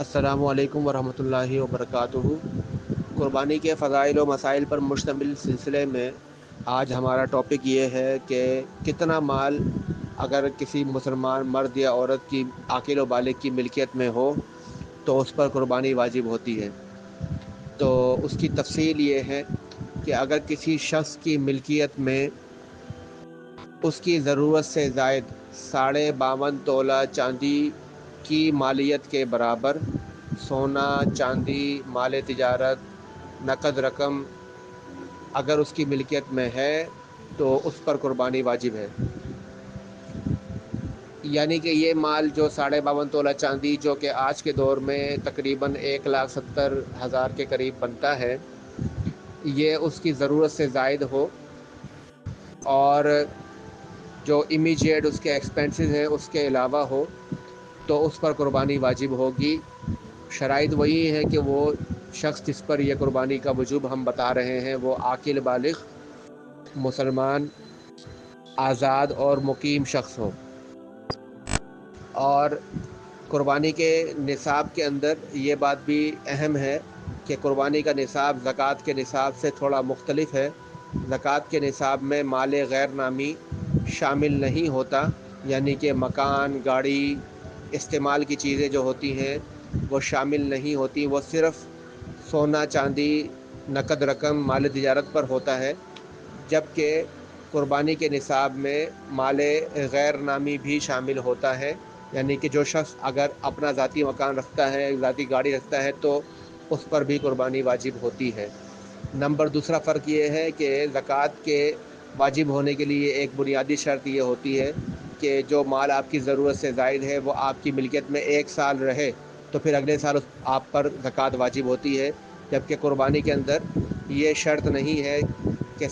السلام علیکم ورحمۃ اللہ وبرکاتہ۔ قربانی کے فضائل و مسائل پر مشتمل سلسلے میں آج ہمارا ٹاپک یہ ہے کہ کتنا مال اگر کسی مسلمان مرد یا عورت کی عاقل و بالغ کی ملکیت میں ہو تو اس پر قربانی واجب ہوتی ہے۔ تو اس کی تفصیل یہ ہے کہ اگر کسی شخص کی ملکیت میں اس کی ضرورت سے زائد 52.5 تولہ چاندی کی مالیت کے برابر سونا، چاندی، مال تجارت، نقد رقم اگر اس کی ملکیت میں ہے تو اس پر قربانی واجب ہے۔ یعنی کہ یہ مال جو 52.5 تولہ چاندی جو کہ آج کے دور میں تقریباً 1,70,000 کے قریب بنتا ہے، یہ اس کی ضرورت سے زائد ہو اور جو امیجیٹ اس کے ایکسپینسز ہیں اس کے علاوہ ہو تو اس پر قربانی واجب ہوگی۔ شرائط وہی ہیں کہ وہ شخص جس پر یہ قربانی کا وجوب ہم بتا رہے ہیں وہ عاقل بالغ، مسلمان، آزاد اور مقیم شخص ہو۔ اور قربانی کے نصاب کے اندر یہ بات بھی اہم ہے کہ قربانی کا نصاب زکوٰۃ کے نصاب سے تھوڑا مختلف ہے۔ زکوٰۃ کے نصاب میں مال غیر نامی شامل نہیں ہوتا، یعنی کہ مکان، گاڑی، استعمال کی چیزیں جو ہوتی ہیں وہ شامل نہیں ہوتی، وہ صرف سونا، چاندی، نقد رقم، مال تجارت پر ہوتا ہے۔ جبکہ قربانی کے نصاب میں مال غیر نامی بھی شامل ہوتا ہے، یعنی کہ جو شخص اگر اپنا ذاتی مکان رکھتا ہے، ذاتی گاڑی رکھتا ہے تو اس پر بھی قربانی واجب ہوتی ہے۔ دوسرا فرق یہ ہے کہ زکوٰۃ کے واجب ہونے کے لیے ایک بنیادی شرط یہ ہوتی ہے کہ جو مال آپ کی ضرورت سے زائد ہے وہ آپ کی ملکیت میں 1 سال رہے تو پھر اگلے سال آپ پر زکوٰۃ واجب ہوتی ہے۔ جبکہ قربانی کے اندر یہ شرط نہیں ہے کہ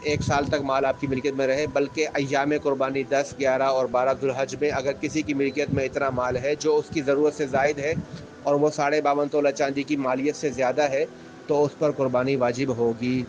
1 سال تک مال آپ کی ملکیت میں رہے، بلکہ ایام قربانی 10، 11 اور 12 ذوالحج میں اگر کسی کی ملکیت میں اتنا مال ہے جو اس کی ضرورت سے زائد ہے اور وہ 52.5 تولہ چاندی کی مالیت سے زیادہ ہے تو اس پر قربانی واجب ہوگی۔